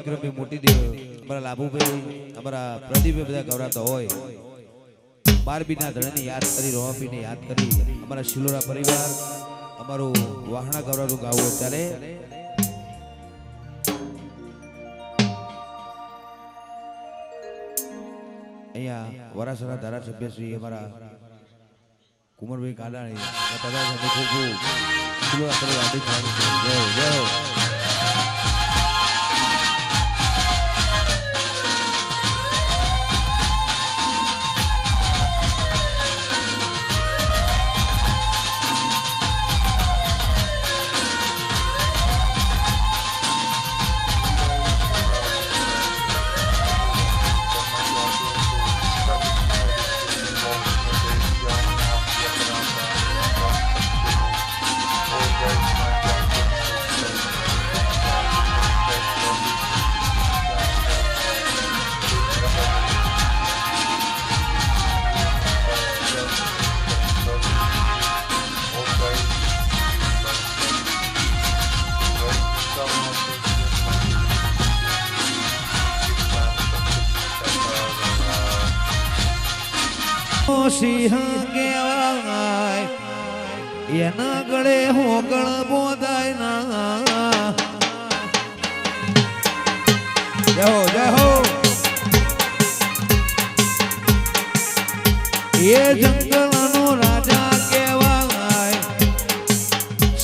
વિક્રમભાઈ મોટી દેવ, અમારા લાભુભાઈ, અમારા પ્રદીપભાઈ બધા ગૌરાતા હોય. 12 બીના ધણીને યાદ કરી, રોહાપીને યાદ કરી, અમારા શિલોરા પરિવાર, અમારું વાહણા ગૌરાતું ગાવું ત્યારે અહીંયા વરાસરા ધારાસભ્ય શ્રી અમારા કુંવરભાઈ કાલાણી બધા સાથે ખૂબ શિલોરા પરિવાર હાર્દિક સ્વાગત છે. જય જય હો. સિંહ કહેવાય એના ગળે હોગળ બોધાય ના. જય હો જય હો. એ જંગલનો રાજા કહેવાય,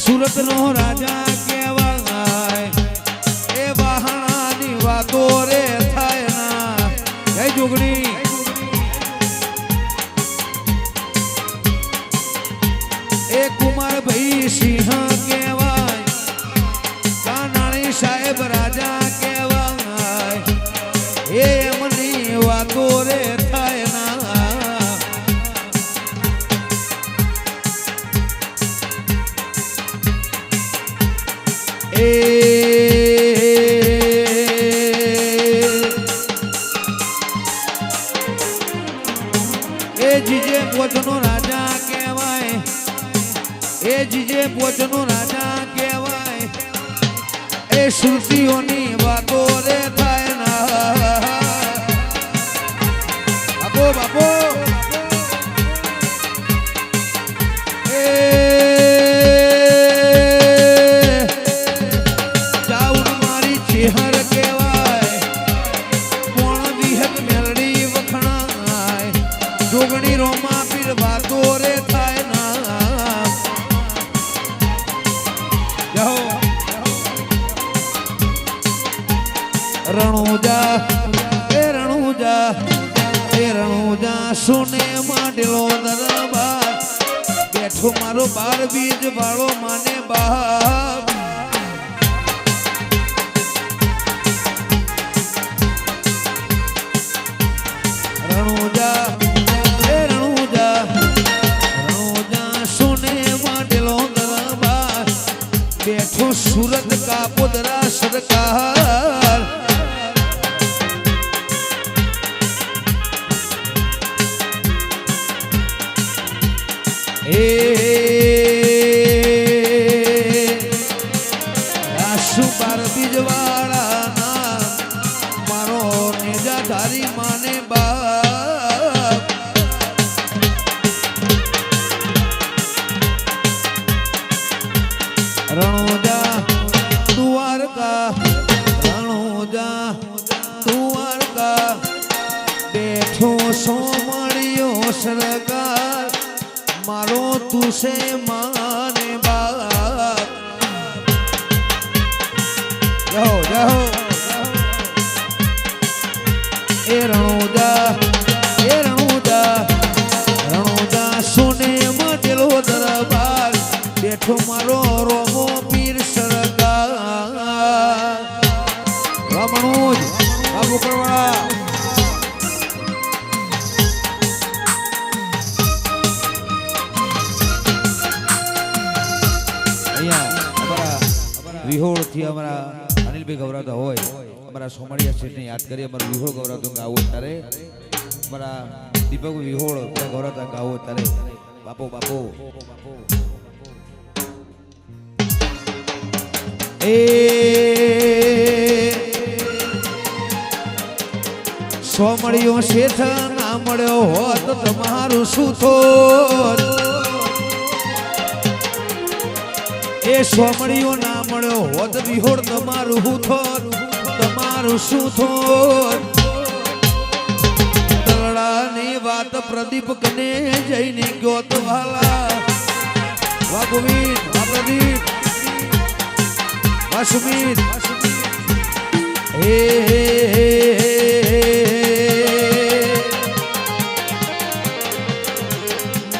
સુરતનો રાજા કહેવાય, એ વાહણાની વાતો રે થાય ના. જય જોગણી. કુમારભાઈ સિંહ કહેવાય, કાનાણી સાહેબ રાજા કહેવાય, એ એમની વાતો રે થાય ના. એ જીજે પોતનો રાજા કહેવાય, એ જીજે પોચનો રાજા કહેવાય, એ શ્રુતિઓની વાતો રે થાય ના. બાપો બાપો એ ચાઉડ મારી ચેહર કહેવાય, કોણ વિહત મેલડી વખણાય, જોગણી રોમા પીર વાતો રે થાય ના. રણુજા એ રણુજા એ રણુજા સોને માંડેલો દરબાર, બેઠો મારો 12 બીજ વાળો માને બાપ. રણુજા એ રણુજા રણુજા સોને માંડેલો દરબાર, બેઠો સુરત કાપોદરા સરકાર. રાસુ 12 બીજવાળા ના મારો નેજાધારી માને બાપ. રણોજા દ્વારકા, રણોજા દ્વારકા, બેઠો સોમળિયો સરકાર, મારો તુસે માને બાપ. જય હો જય હો. એ રણોજા એ રણોજા રણોજા સોને માંડેલો દરબાર, બેઠો મારો રોમો પીર સરકાર. રમણુજ બાબુ કરવાળા. વિહોળ થી અમારા અનિલભાઈ ગૌરાતા હોય, અમારા સોમળિયા સ્ટેટને યાદ કરી અમારું વિહોળ ગૌરાતું ગાવું ત્યારે, અમારા દીપક વિહોળ ગૌરાતા ગાવું ત્યારે. બાપો બાપો એ સોમળિયો શેઠ ના મળ્યો હોત તમારું શું થોત એ સોમળિયો ના મળ્યો હોત વિહોર તમારું શું થોત તમારું શું થોત દલડાની વાત પ્રદીપ કને જઈને ગયો તો વાલા વાહ ગોવિંદ વાહ પ્રદીપ વાહ સુમિત હે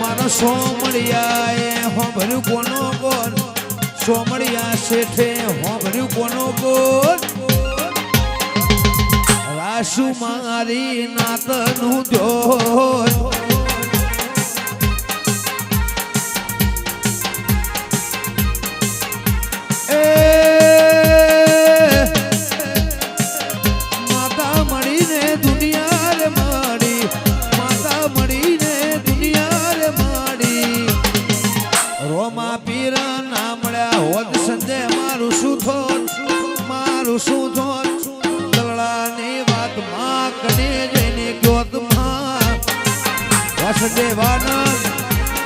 મારો સોમળિયાએ હોભર્યું કોનો કોણ સોમળિયા શેઠે હોભર્યું કોનો કોણ રાશુ મારી નાતનું જોન દેવાનંદ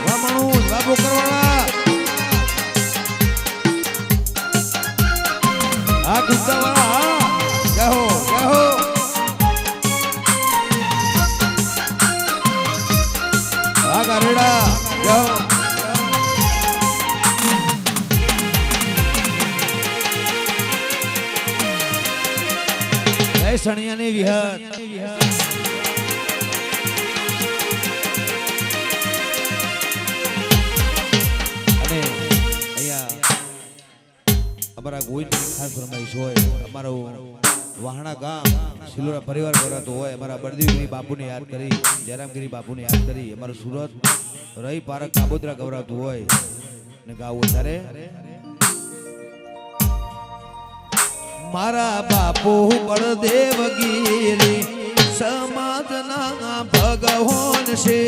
વામણું બાબુ કરવાળા આ ગુંદાવાળા કહો કહો આ ગારેડા કહો જય સણિયાની વિહાર અમારા ગોવિંદની ખાસ ફરમાઈશ હોય અમારું વાહણા ગામ શિલોરા પરિવાર કરાતો હોય અમારા બળદેવગીરી બાપુને યાદ કરી જયરામગીરી બાપુને યાદ કરી અમારું સુરત રહી પારક કાબોદરા ગવરાતું હોય ને ગાવું ત્યારે મારા બાપુ બળદેવગીરી સમાજના ભગવાન છે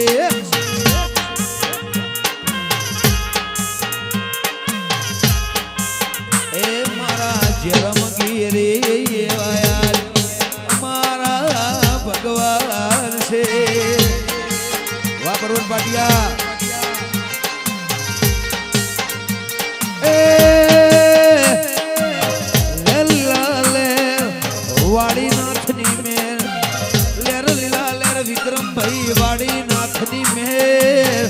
જયરામગીરી મારા ભગવાન છે વાહ પરવન પાટિયા વાડીનાથની મેર લેર લીલા લેર વિક્રમભાઈ વાડીનાથની મેર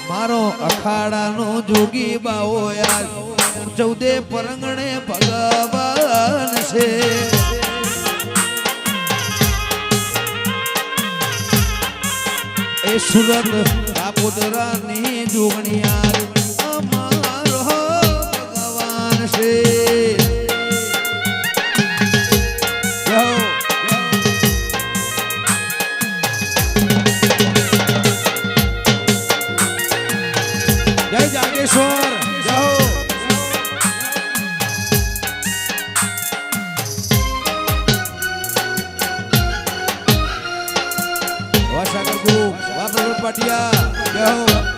મારો અખાડાનો જોગી બાવો યાર ચૌદે પરંગણે ભગવાન છે એ સુરત કાપોદરાની જોગણિયાર અમારો ભગવાન છે જય જાગેશ્વર પાટિયા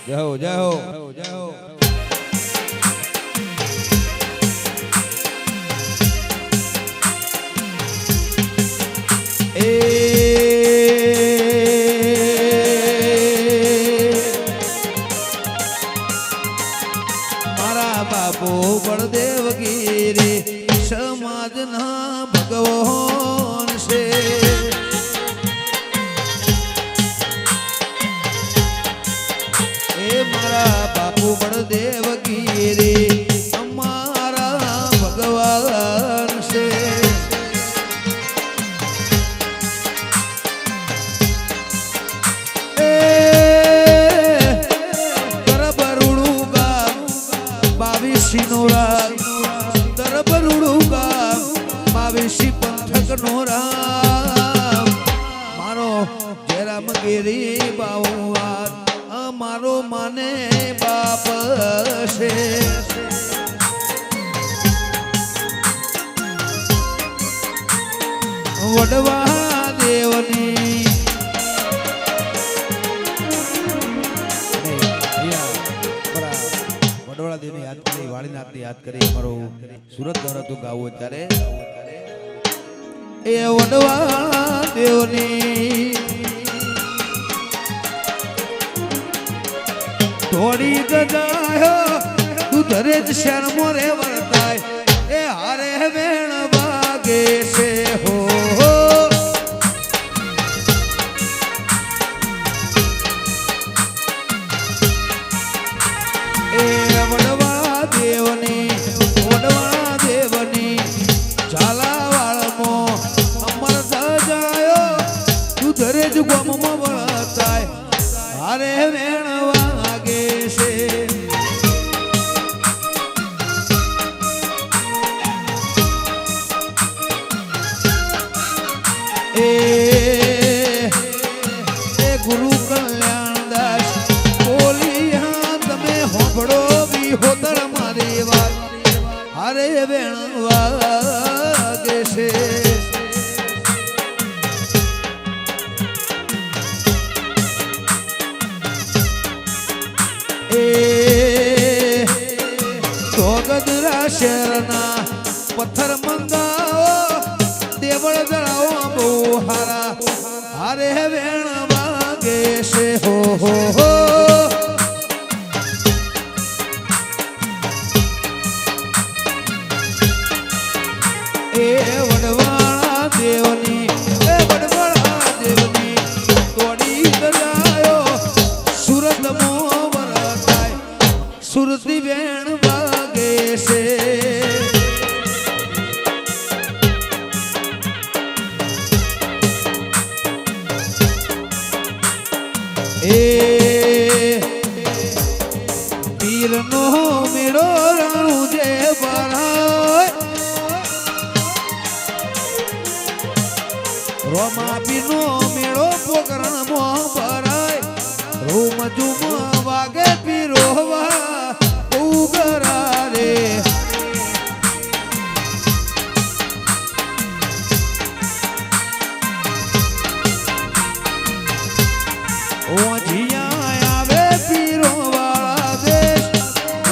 જય હો જય હો જય હો મારા બાપુ બળદેવગીરી સમાજના ભગવાન છે એ મારા બાપુ બળદેવગીરી અમારા ભગવાન છે દરબરુડું ગામ માવેશી પંથક નો રામ મારો જયરામગીરી બાવવાર અમારો માને બાપ છે વડવા દેવની વડવાળા દેવને યાદ કરી વાળીનાથને યાદ કરી અમારું સુરત ગૌરવતું ગાવું ત્યારે એ વડવા દેવની થોડી ગજાયો તું ધરે જ શર્મો રે વર્તાય એ હારે વેણ વાગે છે હો એ વડવા દેવની ઝાલાવાળમો અમર સજાયો તું ધરે જ ગોમમાં વળતાય હારે વેણ વાગે છે એ ગુરુ કલ્યાણદાસ બોલી હા તમે હોબળો બી હોતર મારી વાત હારે વેણ વાગે છે એ સોગદરા શહેરના પથ્થર મંગાવો દેવળ જળાવો બહુ હારા હારે વેણ વાગે છે હો હો હો એ વડવાળા દેવની તોડી દજાયો સુરત મો વરતાય સુરતી વેણ વાગે છે એ પીરનો મેળો રાણું જે ભરાય રોમા પીરનો મેળો પોકરણમાં ભરાય રૂમ જુમ વાગે પીરોવા ઉગરા રે ઓજિયા આવે પીરો વાળા દેશ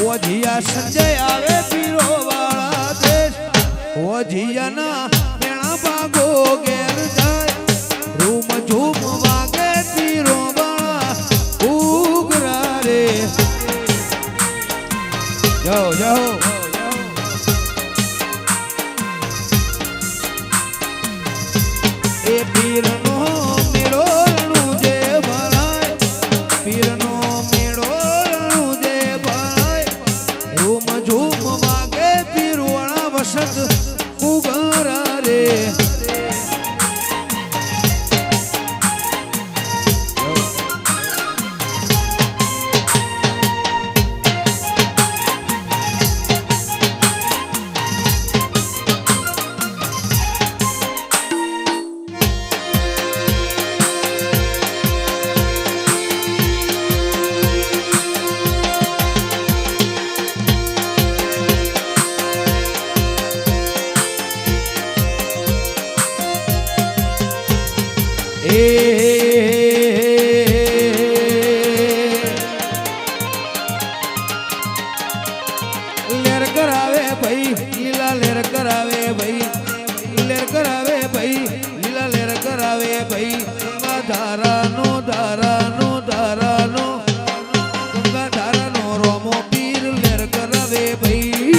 ઓજિયા સંજય આવે પીરો વાળા દેશ ઓજિયાના મેણા ભાગો ઘેર જાય રૂમ ઝૂમ વાગે પીરો વાળા ઉગરા રે જાઓ જાઓ એ પીરનો મેળો વસત ઉગરા રે લેર કરાવે ભાઈ લીલા લેર કરાવે ભાઈ લેર કરાવે ભાઈ લીલા લેર કરાવે ભાઈ ગંગા ધારાનો ધારાનો ધારાનો ગંગા ધારાનો રોમો પીર લેર કરાવે ભાઈ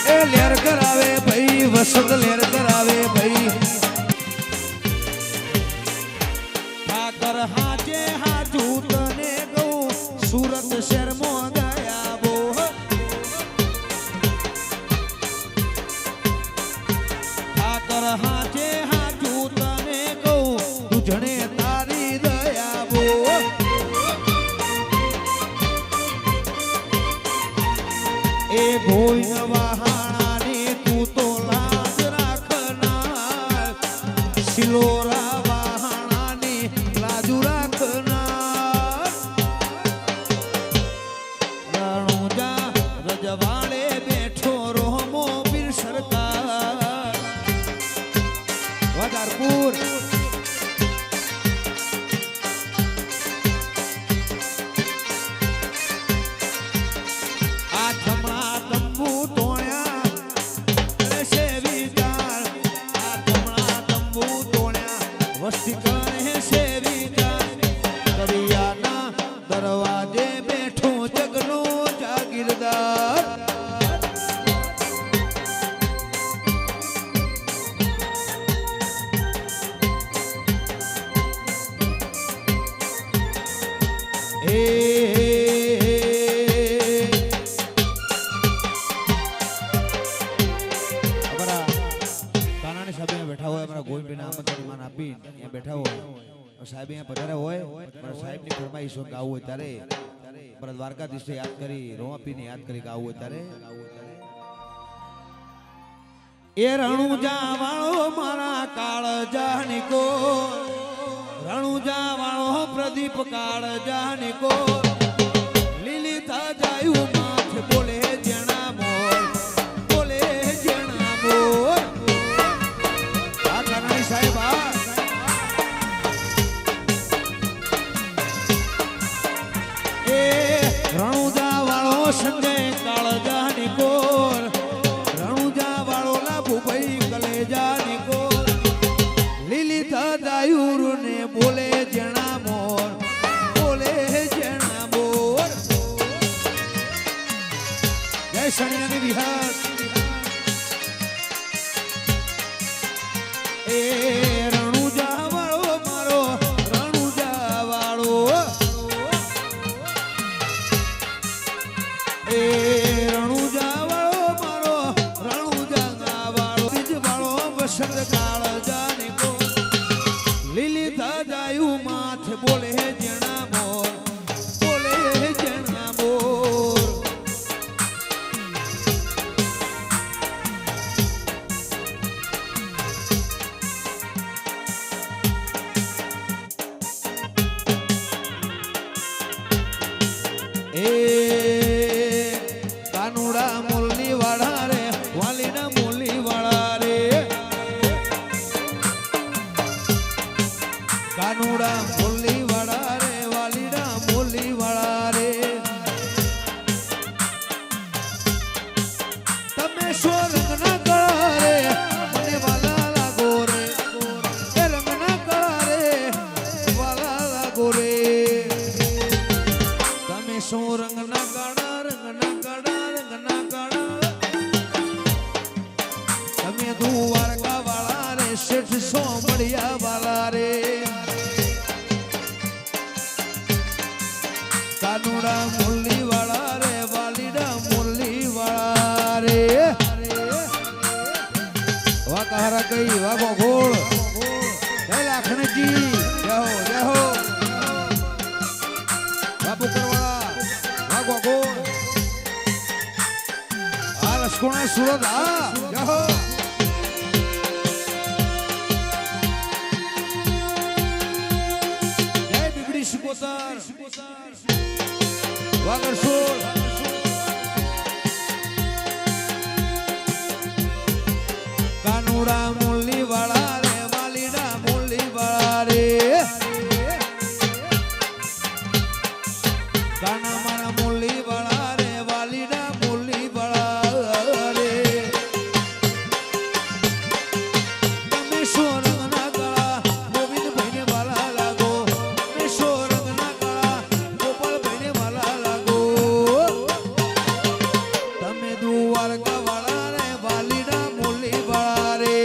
એ લેર કરાવે ભાઈ વસંત લેર કરાવે ભાઈ હાજે હાજુ તને ગઉ સુરત શહેરમાં ગયા બો ઠાકર હાજે હાજુ તને ગઉ તુજણે તારી દયા બો એ ગોઈ વહાણાની તું તો લાજ રાખના શિલોરા લાજુ રાખના રાણુ જે બેઠો જગનો જાગીરદાર સાહેબ અહીંયા પધાર્યા હોય મારા સાહેબની ફરમાઈશ ગાવું હોય ત્યારે મારા દ્વારકાધીશને યાદ કરી રોમાપીને યાદ કરી ગાવું હોય ત્યારે એ રણુજા વાળો મારા કાળ જાનિકો રણુજા વાળો પ્રદીપ કાળ જાનિકો લીલી થા જાયું માથ બોલે જણા મોર બોલે જણા મોર આ કરણી સાહેબ આ રણુજા વાળો સંજય કાળજાની કોર રણુજા વાળો લાભુભાઈ કલેજાની કોર લીલી થદાયુર ને બોલે જણા મોર બોલે જણા મોર જય શનિયાની વિહાર એ રણુજા વાળો મારો રણુજા વાળો રણુજા વાળો મારો રણુજા વાળો બીજ વાળો વસંત કાળ જાનિકો લીલી થદાયું માથ બોલે જણા મોર બોલે જણા મોર કાનુડા મુરલી વાળા રે વાલીના મુરલી વાળા રે કાનુડા મુરલી વાળા રે વાલીના મુરલી વાળા રે તમે સો રંગના કળા રે મને વાલા લાગો રે એ રંગના કળા રે વાલા લાગો રે તમે સો રંગના કળા તમે દ્વારકા વાળા રે શેઠ સોમડિયા વાળા રે કાનુડા મુરલી વાળા રે વાલીડા મુરલી વાળા રે વાહ કહારા કઈ વાહ ગોળ જય લાખણજી જય હો વાહ બુકરવાળા વાહ ગોળ આ લશ્કોણા સુરત આ જય હો શિકોતર વાગરસોલ કાનુડા મુરલી વાળા રે વાલીડા મુરલી વાળા રે કાના મારા મુરલી વાળા રે વાલીડા મુરલી વાળા રે તમે સોરંગના ગળા ગોવિંદભાઈને વાલા લાગો તમે દ્વારકા વાળા રે વાલીડા મુરલી વાળા રે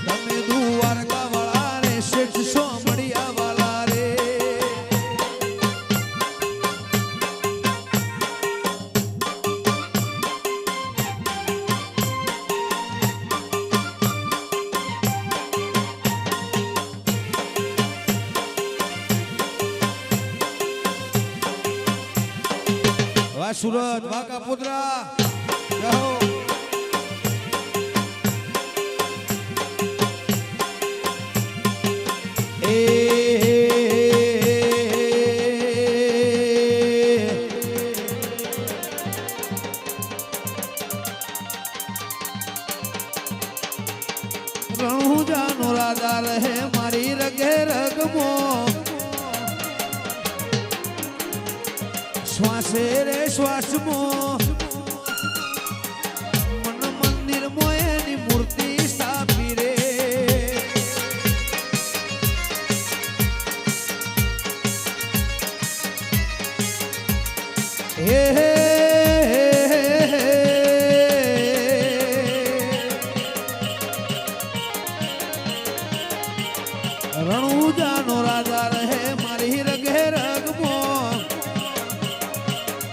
તમે દ્વારકા વાળા રે શેઠ સોમડિયા વાળા રે વાહ સુરત વાહ કાપોદ્રા જય હો રણુજાનો રાજા રહે મારી રગે રગમો શ્વાસે રે શ્વાસમો મન મંદિર મોયની મૂર્તિ સ્થાપી રે હે હે રણુજાનો રાજા રહે મારી રગે રગમો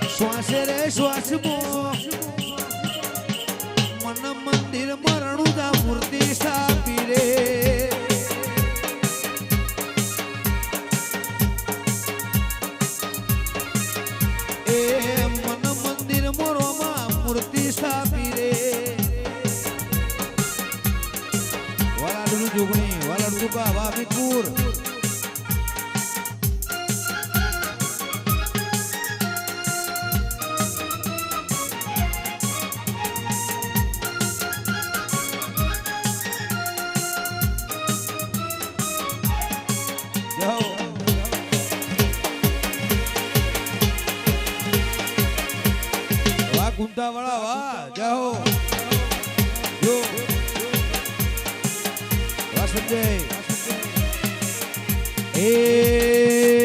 શ્વાસે રે શ્વાસમો મન મંદિર રણુજા મૂર્તિ સ્થાપી રે એ મન મંદિર મોરોમાં મૂર્તિ સ્થાપી રે વાલાડનું જોગણી વાલાડ દુકા વામીપુર કુંતા વાળા વાહ જાઓ જો વાહ સંજય એ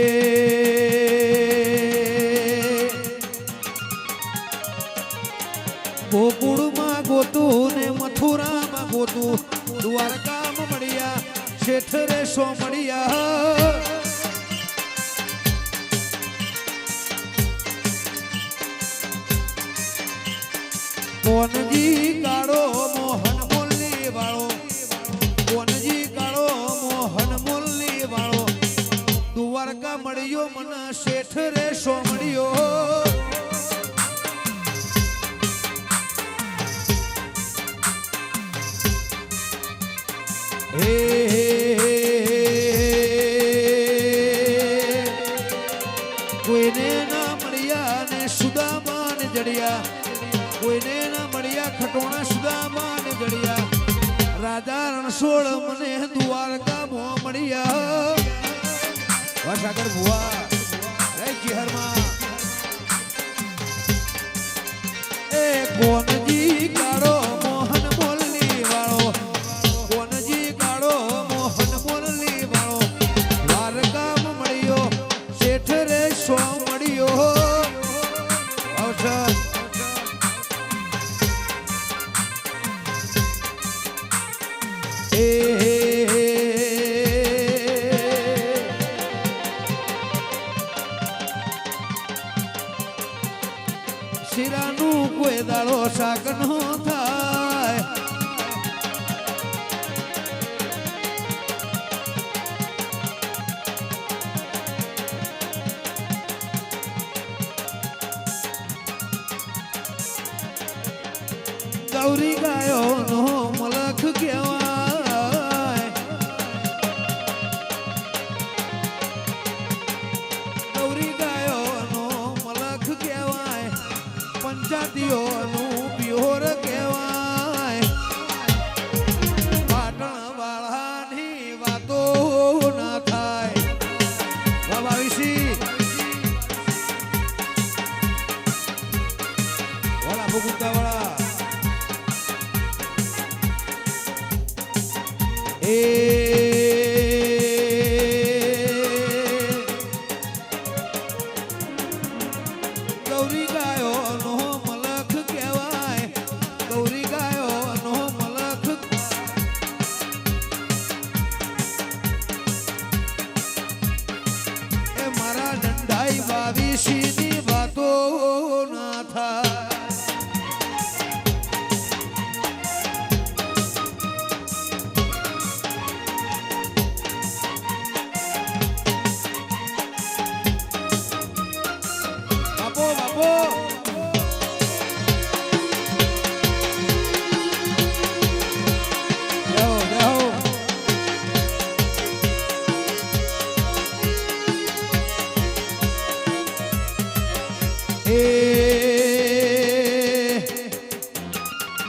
ગોકુળમાં ગોતું ને મથુરામાં ગોતું દ્વારકામાં મળ્યા શેઠ રે સો મળ્યા કોનજી કાળો મોહન મુરલી વાળો કોનજી કાળો મોહન મુરલી વાળો દ્વારકા મળ્યો મને શેઠ રે સો મળ્યો હે કોઈને ના મળ્યા ને સુદામા ને જડિયા કોઈને ના મળ્યા ખટોણા સુદામા ને જડિયા રાજા રણછોડ મને દ્વારકામાં મળ્યા વાસાગર ભુવા રે ચિહરમાં એ કોનજી કાળો મોહન મોરલી વાળો કોનજી કાળો મોહન મોરલી વાળો દ્વારકામાં મળ્યો શેઠ રે સો મળ્યો અવસર શિરાનું કોઈ દાડો શાક નો થાય ગૌરી ગાયો નો મલખ કહેવાય ગૌરી ગાયો નો મલખ કહેવાય પંચાતીઓનું પ્યોર કહેવાય પાટણ વાળાની વાતો ના થાય બાબા વિશી વાળા ભૂગુતા વાળા એ ગૌરી ગાયો નો મલખ કહેવાય ગૌરી ગાયો નો મલખ એ મારા દંડાઈ બાવીસી ની વાતો ના થાય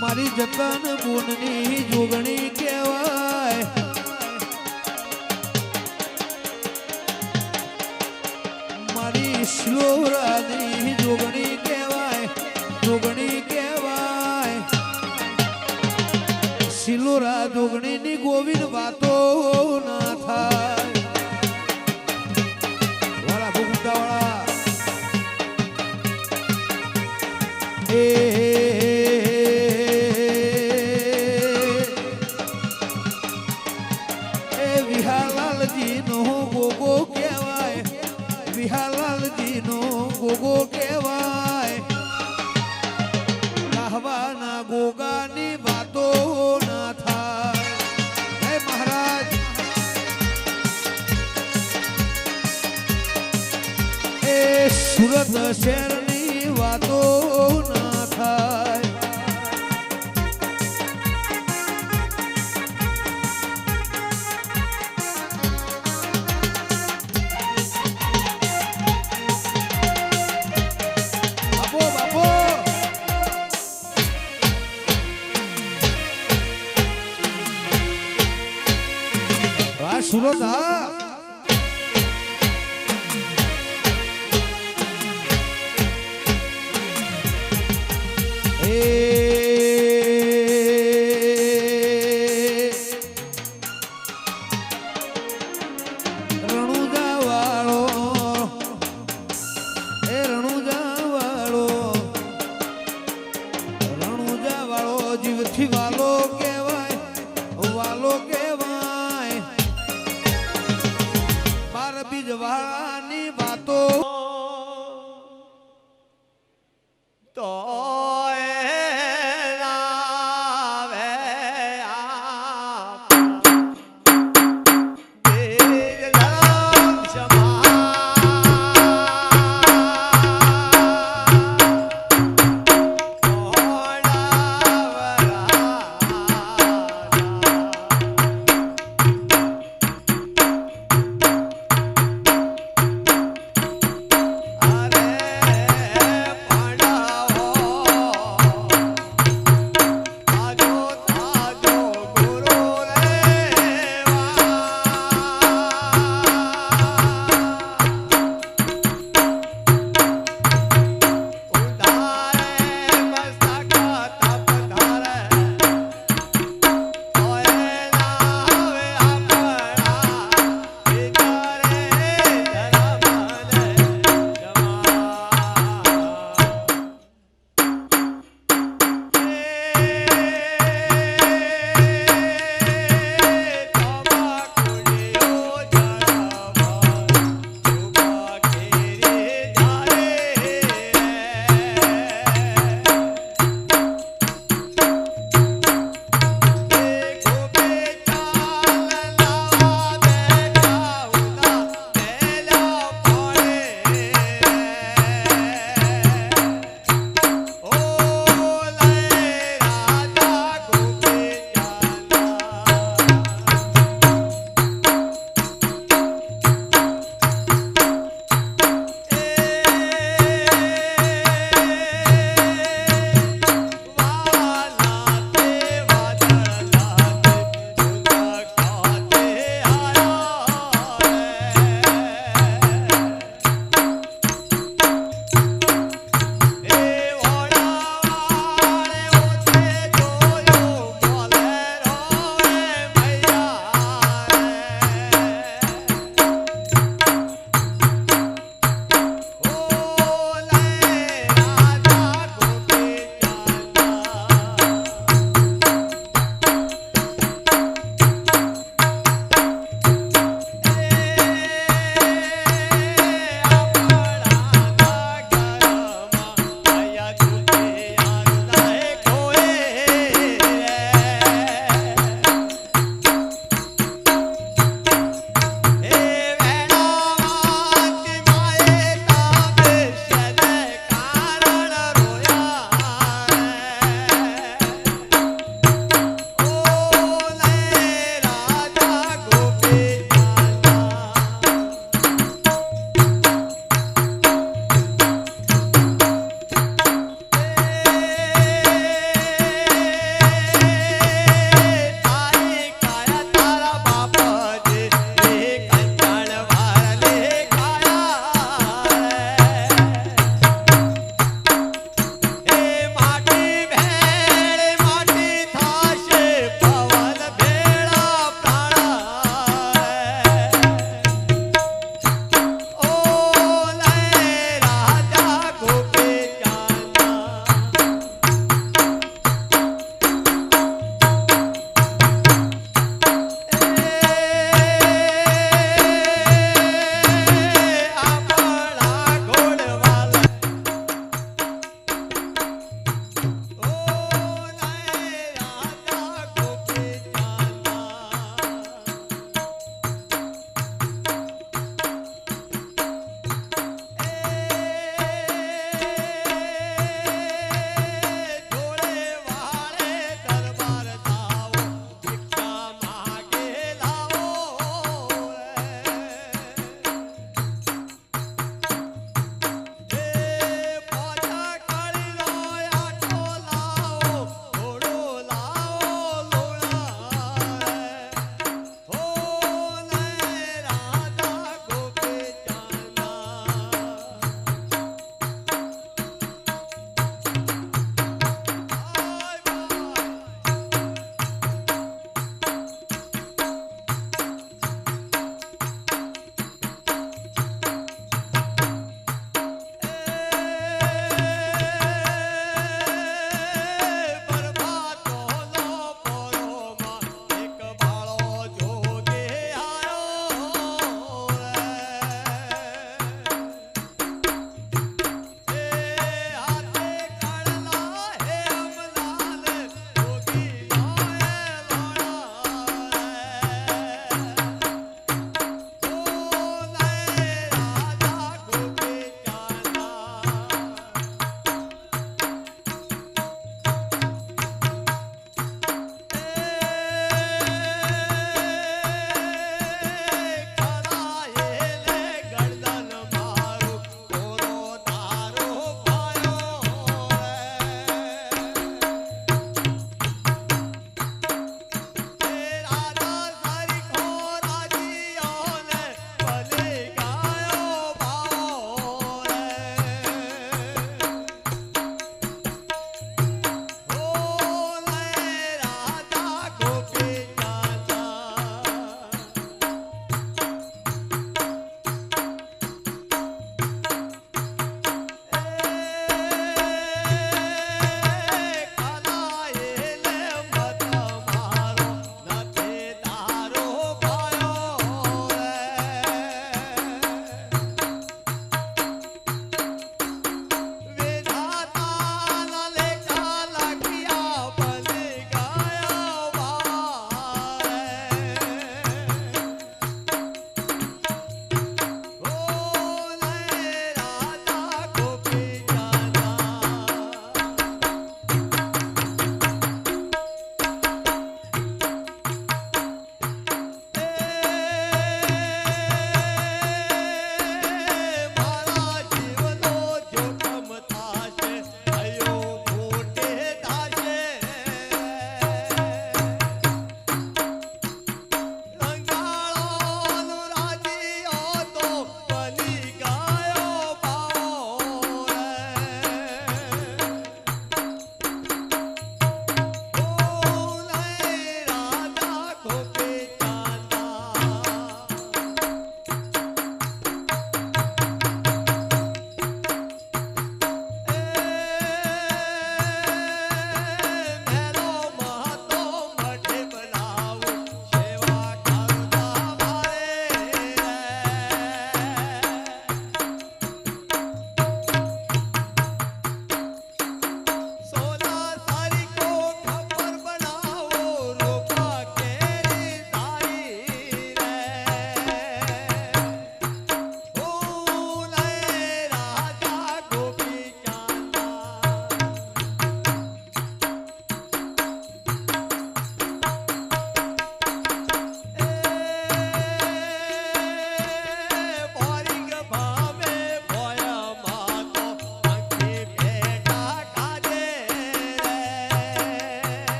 મારી જતન બોનની જોગણી કહેવાય મારી શ્લોરાની જોગણી કહેવાય જોગણી કહેવાય શિલોરા જોગણીની ગોવિંદ વાતો ના થાય વાળા ભૂગુટા વાળા હરિહાલાલજીનો ગોગો કહેવાય ગાહવાના ગોગાની વાતો ના થાય હે મહારાજ એ સુરત શહેરની વાતો ના થાય સુરત હા રણુજા વાળો જીવથી વાલો કહેવાય બીજવાળાની વાતો તો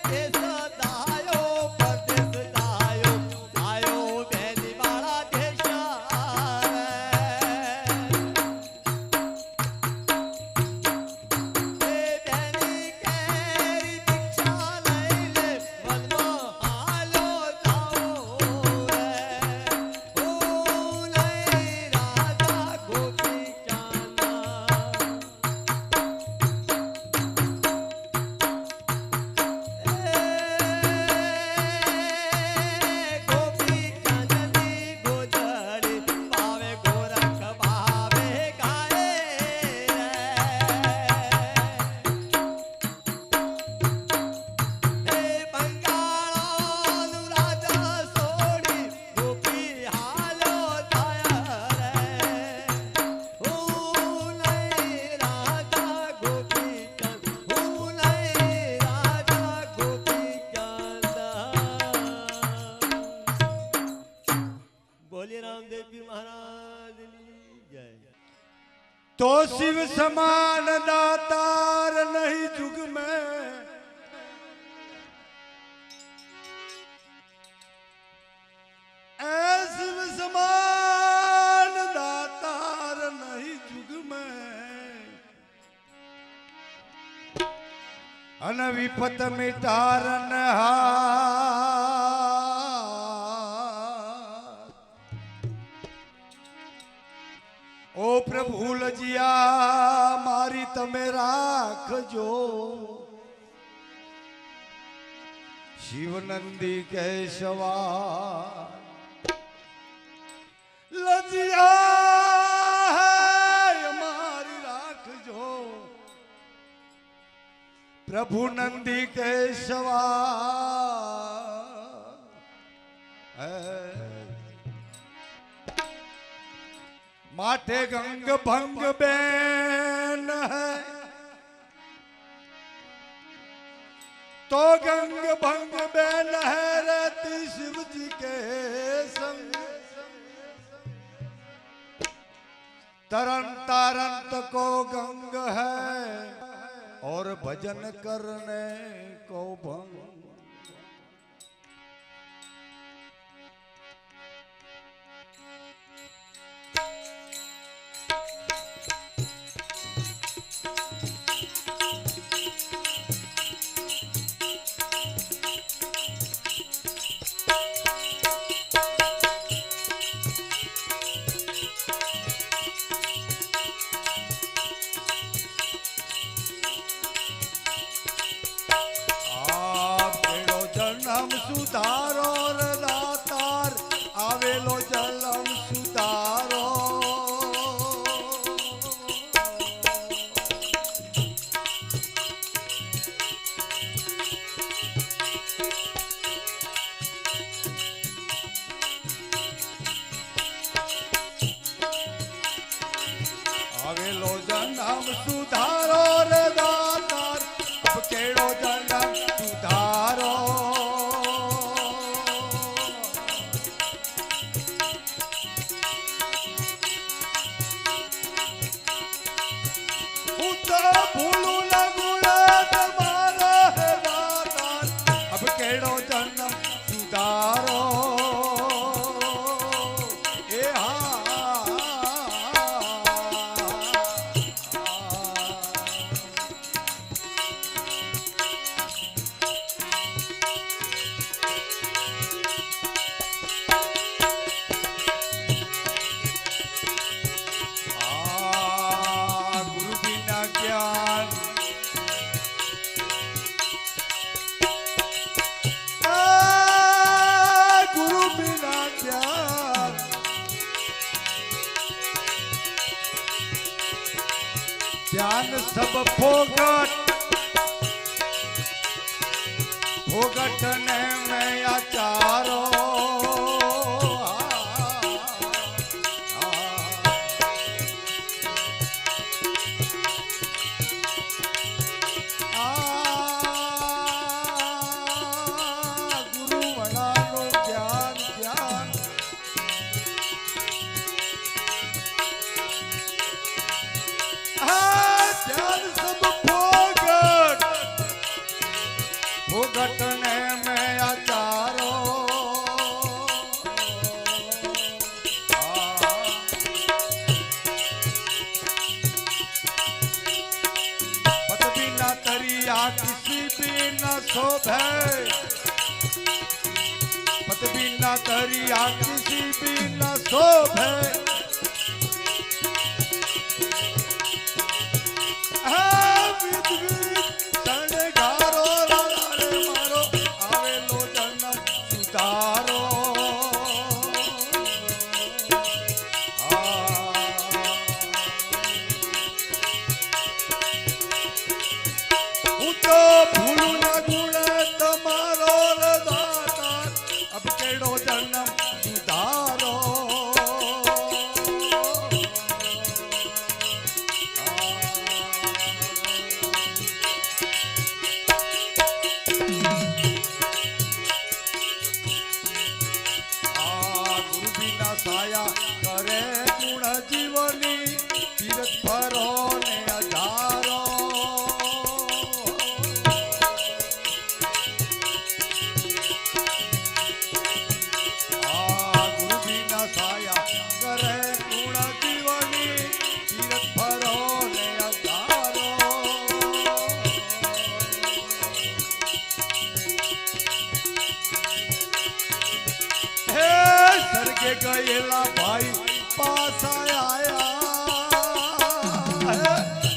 દેશ દાયો પરદેશ દાયો દાયો બેની માળા દેશ बोलिए रामदेव जी महाराज की जय। तो शिव समान दातार नहीं जुग में, ऐ शिव समान दातार नहीं जुग में, अन विपत मिटारन ओ प्रभु लजिया मारी तमे राखजो, शिवनंदी केशवा लजिया मारी राखजो, प्रभु नंदी केशवा माटे गंग भंग बैन है, तो गंग भंग बैन है रहती शिव जी के संग, तरन तारंत को गंग है और भजन करने को भंग। सुधारो रे दातार आवेलो जलम सुधारो, आवेलो जन्म सुधारो रे दातार अब केड़ो जन्म सुधारो, भूलू लगुड़ा तुम्हारा है दातार अब केड़ो जन्म सुधारो, ए ज्ञान सब फोगट फोगटने में आचारो, गुरु वड़ानो ज्ञान ज्ञान ज्ञान सब फोगट ફોગટ ને મેં આચારો પતબીના તરિયા કિસી બી ન શોભે પતબીના તરિયા કિસી બી ન શોભે કરે ગુણ જીવની તીરથ ભરો ને અજારો ગુરુજીના સાયા કરે ગુણ જીવની તીરથ ભરો ને અજારો હે સરગે ગયેલા ભાઈ પાછા આયા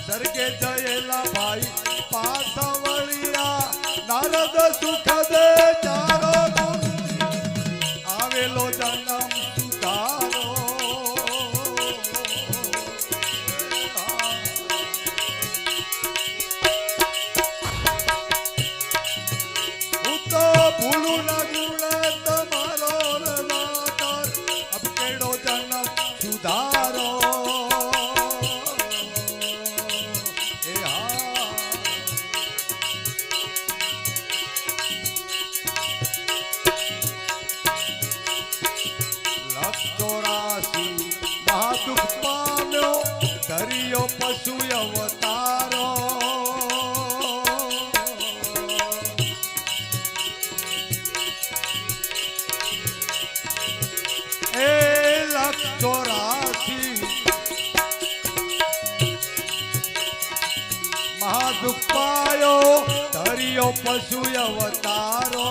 સરગે જયેલા ભાઈ પાછા વળ્યા નારદ સુખ દે ચારો આવેલો જન્મ સુધારો હું તો ભૂલું ના ગુણ તમારો અબ કેડો જન્મ સુધારો એ હા લક્ષોરાશી મહાદુખ પામ્યો ધર્યો પશુ અવતારો એ લક્ષોરાશી મહાદુખ પાયો ધર્યો પશુ અવતારો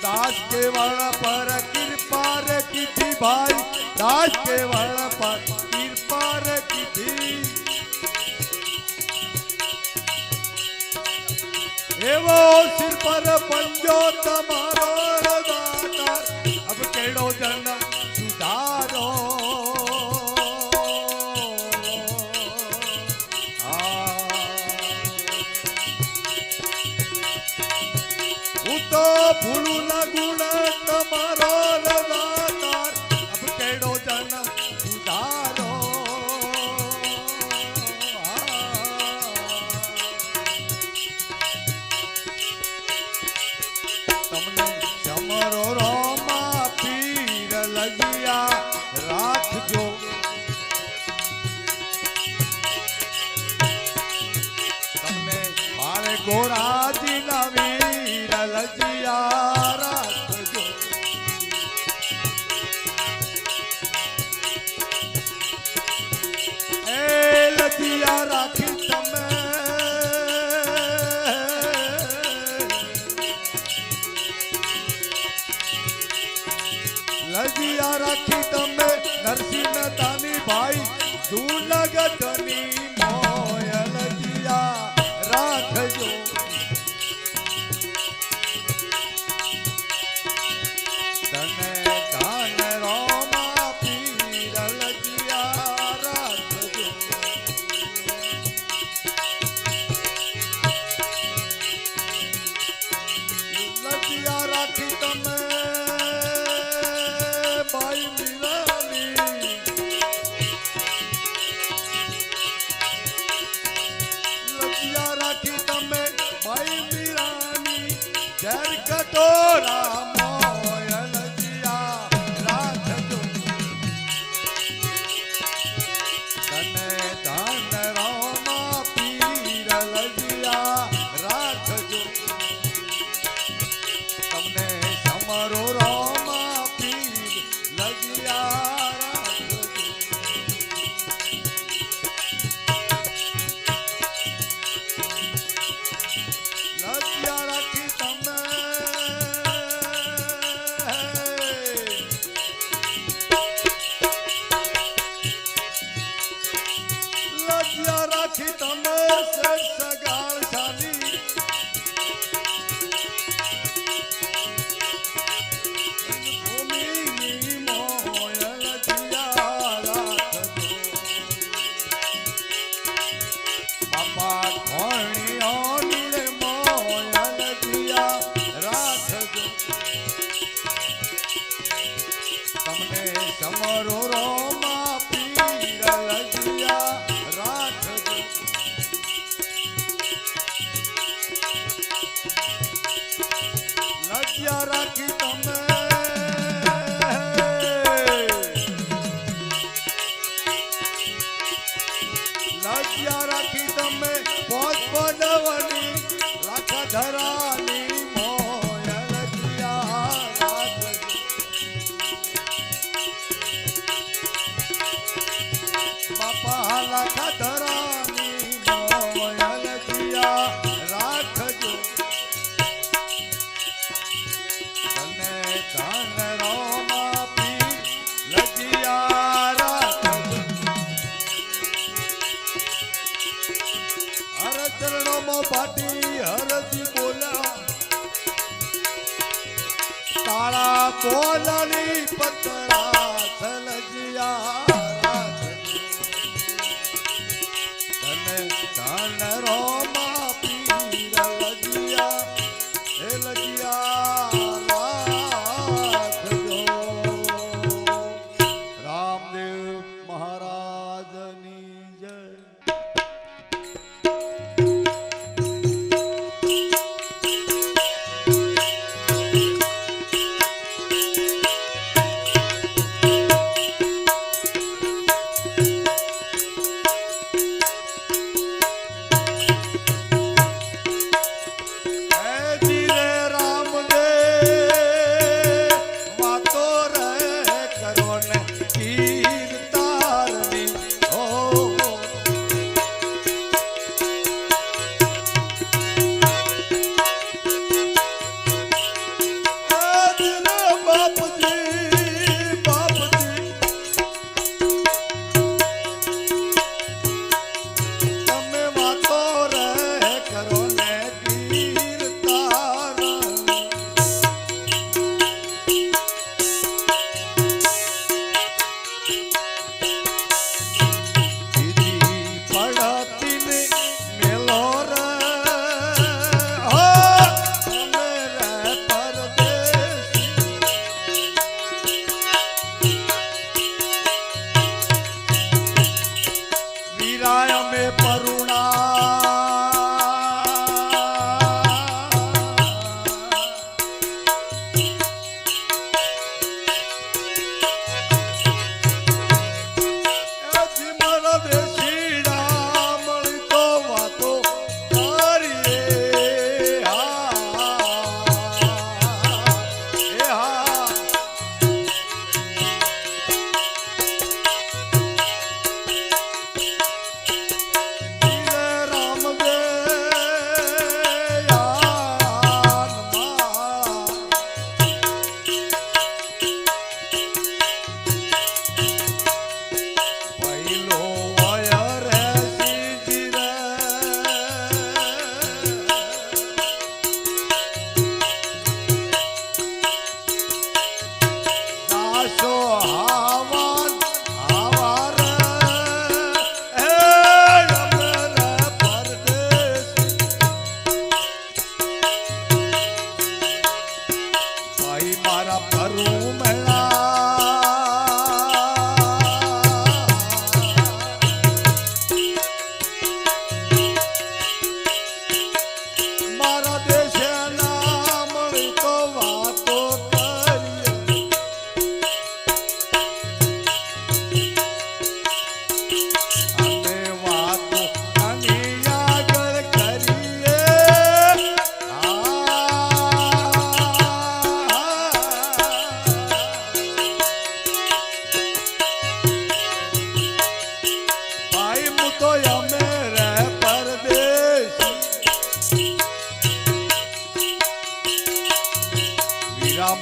દાસ કેવળ પર કૃપા રે કીધી ભાઈ દાસ કેવળ પર કૃપા રે કીધી એવો સિર પર પંજો તમારો દાતાર અબ કેડો જન્મ સુધારો હું તો ભૂલું ના ગુણ તમારો દાતાર અબ કેડો જન્મ સુધારો તમને સમરો રોમા પીર લગિયા રાખજો તમને મારે ગોરાજી ના વીર લગિયા રાખજો એ લગિયા રાખી તમે લજિયા રાખી તમે નરસિંહ મહેતાની ભાઈ જૂનાગઢની મોય લજિયા રાખજો તને ધન રોમા પીર લજિયા રાખજો લજિયા રાખી તમે ભાઈ મિલાની રાખી તમે સગાળ શાની ભૂમિની મોયલ જીયા રાખજો બાપા ઘણીઓની મોયલ જીયા રાખજો તમને સમરો રોમા પીર લજિયા રાખજો લજિયા રાખી તમે લજિયા રાખી તમે પોત પડવની લાખ ધરાની મોયલ જીયા રાખજો બાપા લાખા ધરાની મોયલ જીયા રાખજો તને ધન રોમા પી લજિયા રાખજો હર ચરણોમાં પાટી હરજી બોલા તારા બોલની પતરા સલજિયા ધન રોમા પીર લજિયા હે લજિયા રાખજો રામદેવ મહારાજની જય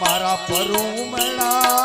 મારા પરુમણા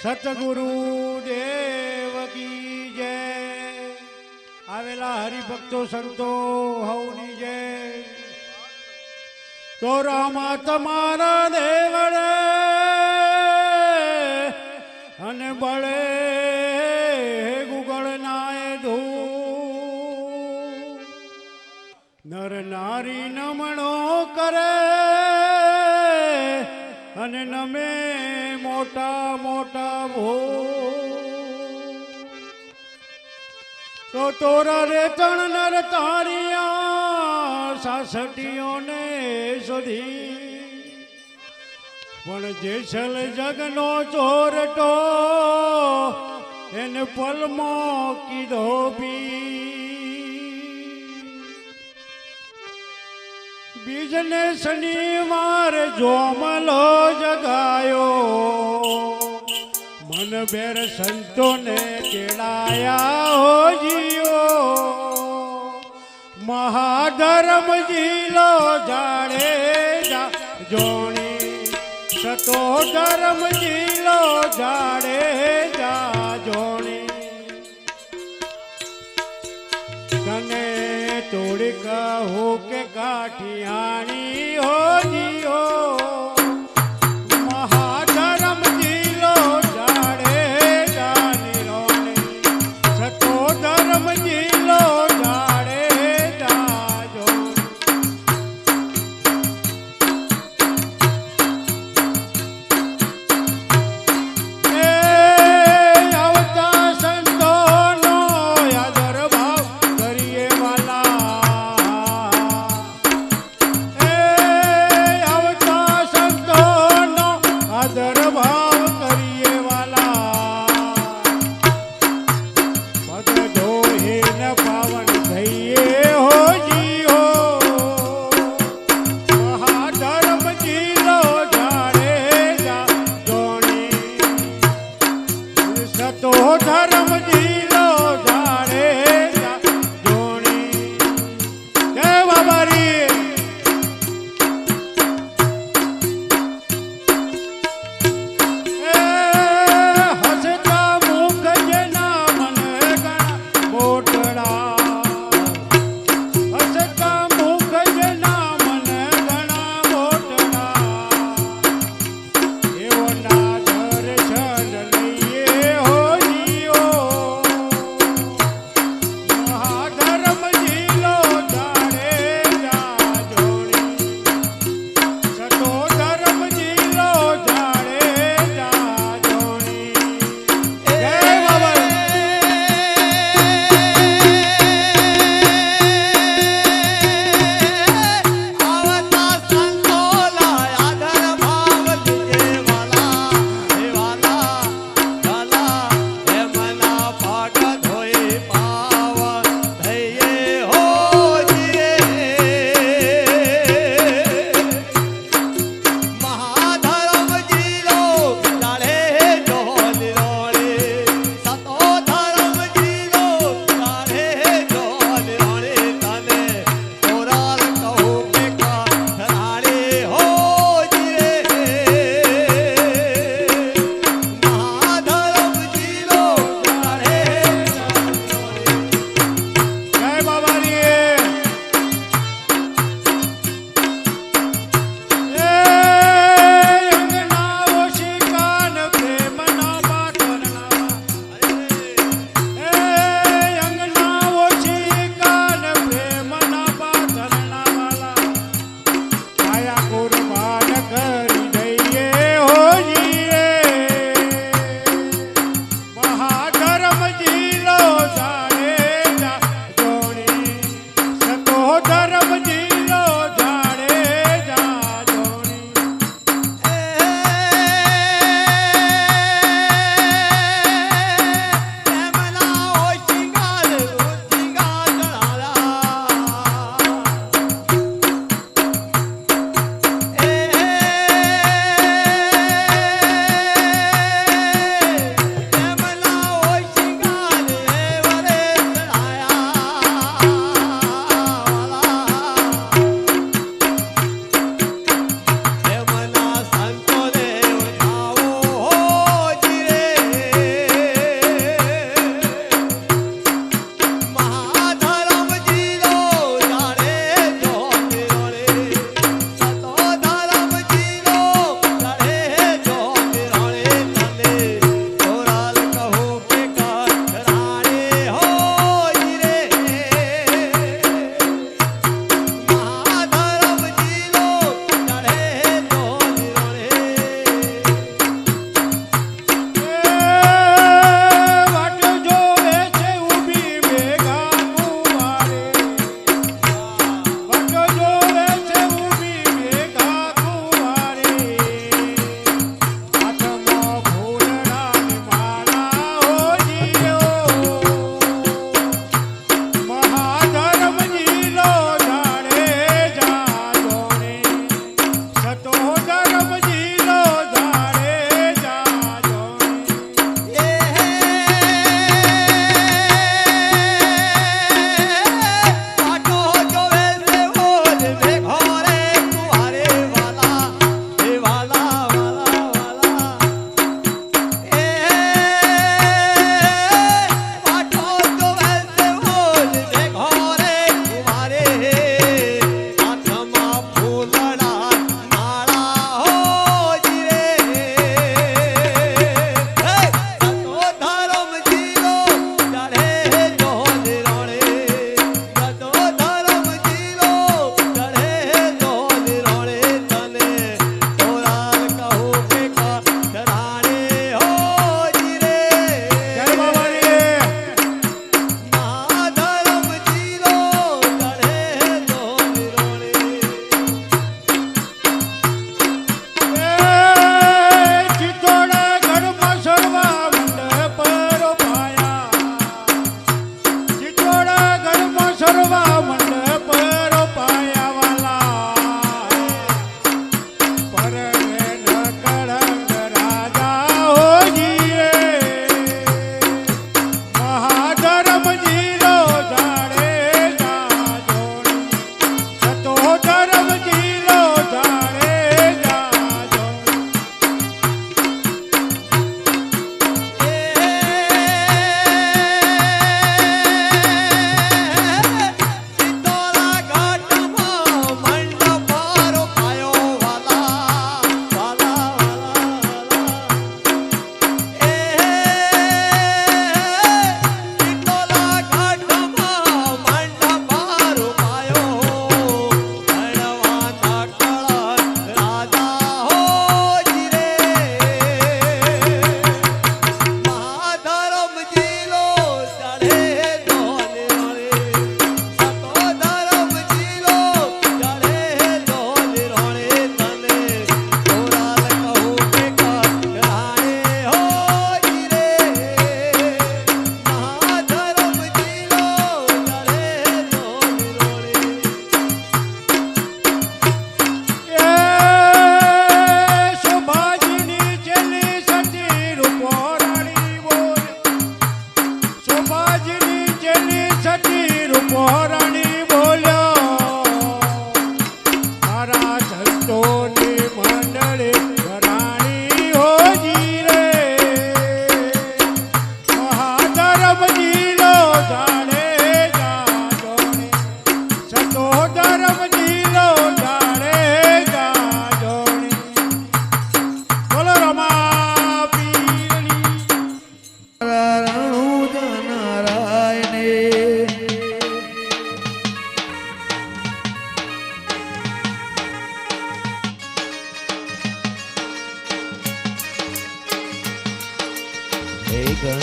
સતગુરુ દેવ કી જય. આવેલા હરિભક્તો સંતો હવની જય. તો રામા તમારા દેવળે અને બળે ગુગળ નાય ધૂ નર નારી નમણો કરે અને નમે મોટા મોટા ભો. તો તોરા રેતણ નર તારિયા સાસટીઓને શોધી પણ જેસલ જગનો ચોરટો એને પલમો કીધો બીજને શનિવાર જોમલો જગાયો મન બેર સંતોને કેળાયા હો જીઓ. મહાધર્મ જીલો જાડે જોણી સતો ધર્મ જીલો જાડે જોણી. તને તોડી કહું કે કાઠિયાણી હો જીઓ. મહાધર્મ જીલો જાડે જાની રોણી સતો ધર્મ જીલો જાડે જાજો. એ આવતા સંતોનો આદર ભાવ કરીએ વાલા. એ આવતા સંતોનો આદર ભાવ કરીએ વાલા. પગ ધોઈને પાવન થઈએ હો જીઓ. મહાધર્મ જીલો જાડે જોણી સતો ધર્મ જીલો જાડે જોણી. જય બાબારી. હસતા મુખ જેના મન ગણા મોટડા. હસતા મુખ જેના મન ગણા મોટડા. એવોના દર્શન લઈએ હો જીઓ.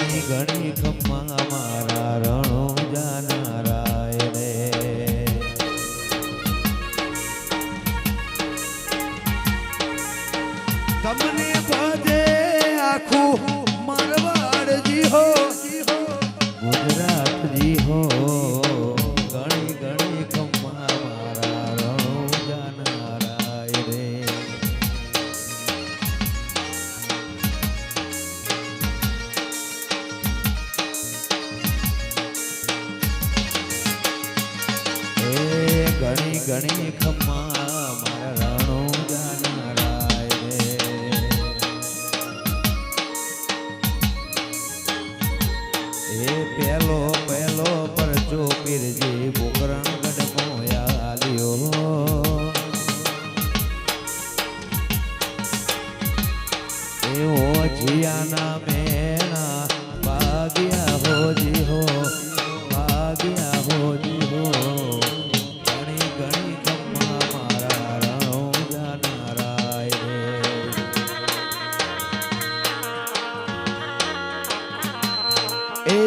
ઘણી ઘણી ખમ્મા મારા રણો જાનારાય રે તમને ભજે આખું મારવાડજી હો ગુજરાતજી હો ઘણી ઘણી ખમ્મા મારા રણો જાનારાય રે ઘણી ઘણી ખમ્મા મારા રણો જાનારાય રે એ પેલો પેલો પરચો પીરજી બોકરણ ગઢમો આલ્યો એ ઓછિયાના મેણા ભાગ્યા હોજી હો ભાગ્યા હોજી હો ઘણી ઘણી ખમ્મા મારા રણો જાનારાય રે એ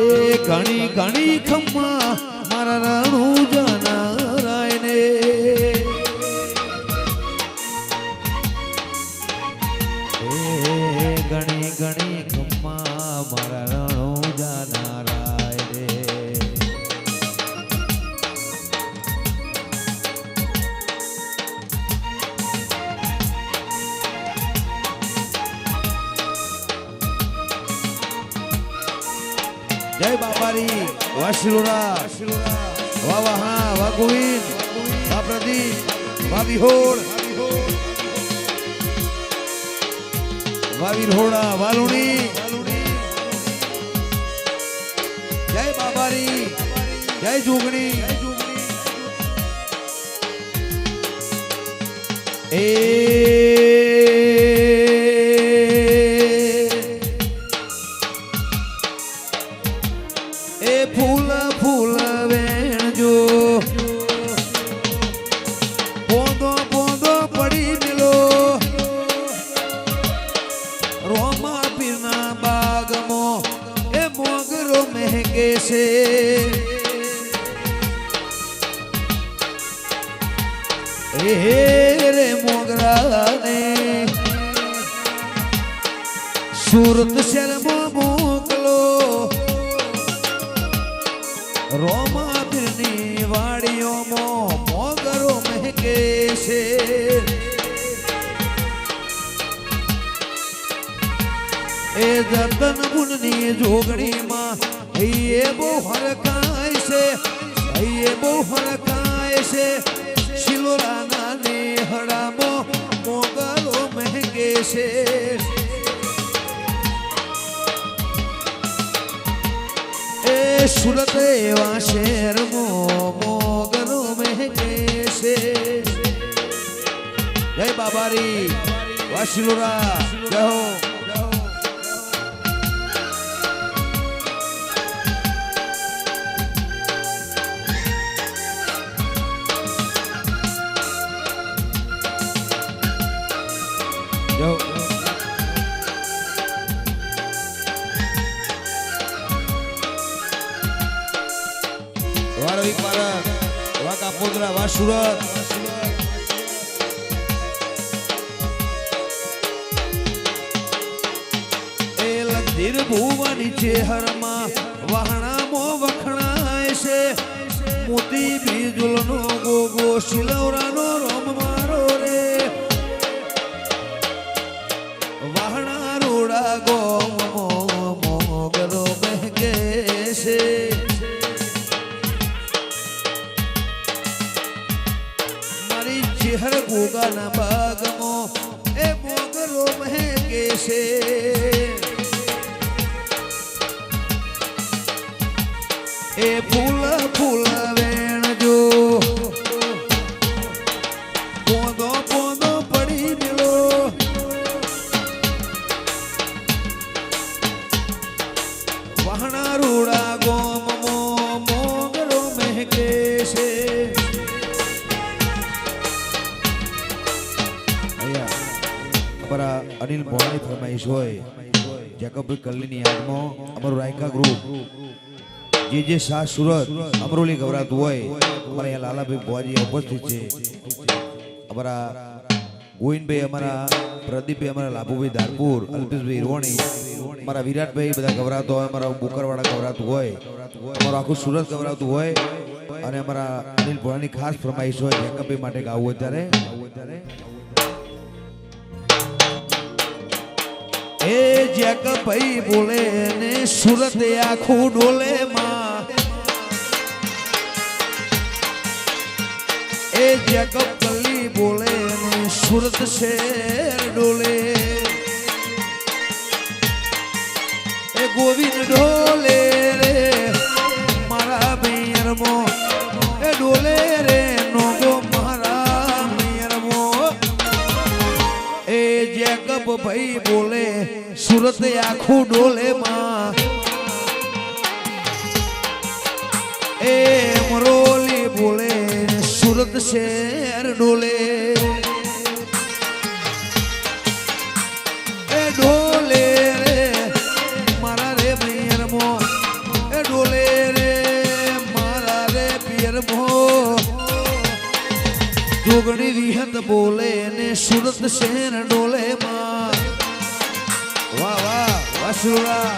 ઘણી ઘણી ખમ્મા મારા રણો જાનારાય ને એ ઘણી ઘણી ખમ્મા મારા રણો જાનારાય રે જય બાબારી વા શિલોરા વા વાહા વા ગોવિંદ વા પ્રદીપ વા વિહોર વા વિરહોડા વા લુણી જય બાબારી જય જોગણી એ ફૂલ ફૂલ વેણજો પોંદો પોંદો પડી મિલો રોમા પીરના બાગમાં એ મોગરો મહેકે છે એ રે મોગરાને સુરત શહેરમાં મોકલો રોમા પીરની વાડીઓમાં મોગરો મહેકે છે એ જતન મુનની જોગણીમાં એ બહુ હરકાય છે એ બહુ હરકાય છે શિલોરાના નેહડામાં મોગરો મહેકે છે એ સુરત એવા શહેરમાં મોગરો મહેકે છે જય બાબારી વા શિલોરા જય હો જય હો રવિ પારક વા કાપોદરા વા સુરત એ લગધીર ભુવની ચેહરમાં વાહણામાં વખણાય છે મોતી બીજુલનો ગોગો શિલવરાનો રોમ મારો રે વાહણા રોડા ગોમ મોગરો મહેકે છે હર ગોગાના બાગમાં એ મોગરો મહેકે છે એ ફૂલ ફૂલ વેણજો પોંદો પોંદો પડી મિલો વાહણા રૂડા ગોમમાં મોગરો મહેકે છે અમારા અનિલ મોહાણી ફરમાઈશ હોય જેકબભાઈ કલ્લીની યાદમાં અમારું રાયકા ગ્રુપ જે શાહ સુરત અમરોલી ગવરાતું હોય અમારા અહીંયા લાલાભાઈ ભુવાજી ઉપસ્થિત છે, અમારા ગોવિંદભાઈ, અમારા પ્રદીપભાઈ, અમારા લાભુભાઈ ધારપુર, અલ્પેશભાઈ રોણી, અમારા વિરાટભાઈ બધા ગવરાતો હોય, અમારા બુકરવાડા ગવરાતું હોય, અમારું આખું સુરત ગવરાતું હોય અને અમારા અનિલ ભોળાની ખાસ ફરમાઈશ હોય જેકબભાઈ માટે ગાવું હોય ત્યારે એ જેકબભાઈ બોલે ને સુરત આખું ડોલે માં, એ જેકબ કલ્લી બોલે ને સુરત શહેર ડોલે, એ ગોવિંદ ડોલે રે મારા મેયરમો, એ ડોલે રે નોગો મારા મેયરમો, એ જેકબભાઈ બોલે સુરત આખું ડોલે માં, એ મરોલી બોલે સુરત શહેર ડોલે, એ ડોલે રે મારા રે પિયરમો, એ ડોલે રે મારા રે પિયરમો, જોગણી વિહત બોલે ને સુરત શહેર ડોલે માં, વાહ વાહ વાસુરા,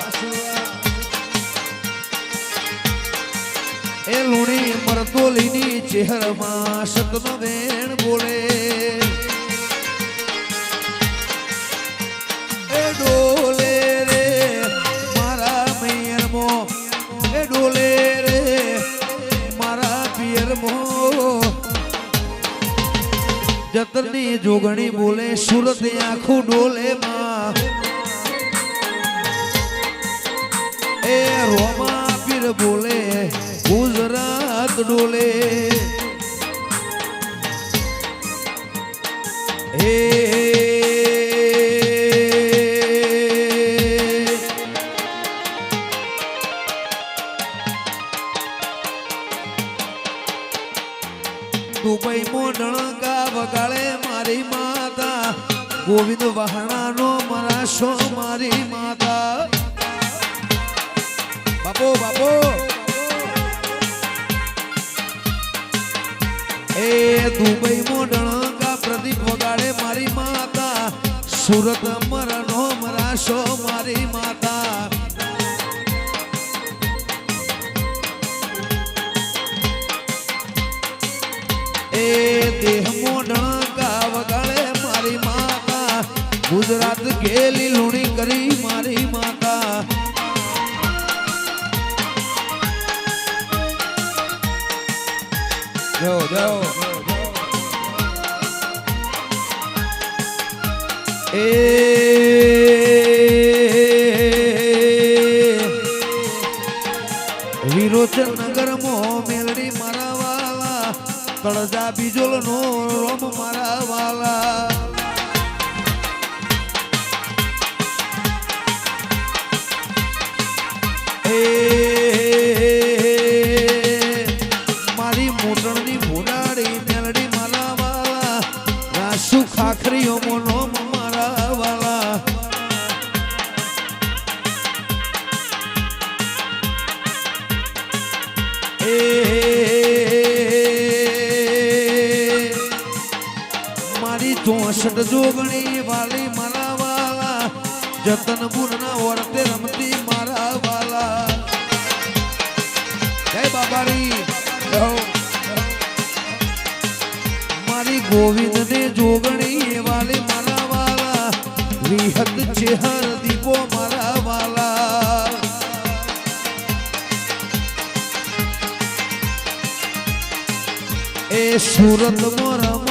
એ લુણી મરતોલીની ચહેરમાં સતનો વેણ બોલે, એ ડોલે રે મારા મેયરમો, એ ડોલે રે મારા પિયરમો, જતરની જોગણી બોલે સુરત આખું ડોલે માં, એ રોમા પીર બોલે ગુજરાત ડોલે, હે દુબઈ મોઢણકા વગાડે મારી માતા, ગોવિંદ વહાણાનો મરાશો મારી માતા, બાપો બાપો, એ દુબઈ મોઢણકા પ્રદીપ વગાડે મારી માતા, સુરત મરનો મરાશો મારી માતા, એ દેહ મોઢણકા વગાડે મારી માતા, ગુજરાત ગેલી લુણી કરી મારી માતા, જાઓ જાઓ, એ વિરોચન નગર મો મેલડી મારા વાલા, તળજા બીજોલ નો રોમ મારા વાલા, એ મારી મોટણની ભોડાડી મેલડી મારા વાલા, રાસુ ખાખરીઓ મોનો મારા વાલા, એ મારી 64 જોગણી વાલી મારા વાલા, જતનપુરના ઓરતે રમતી મારા વાલા, જય બાબારી, મારી ગોવિંદ ને જોગણી વાલી મારા વાલા, વિહત ચેહર દીપો મારા વાલા, એ સુરત મોરમ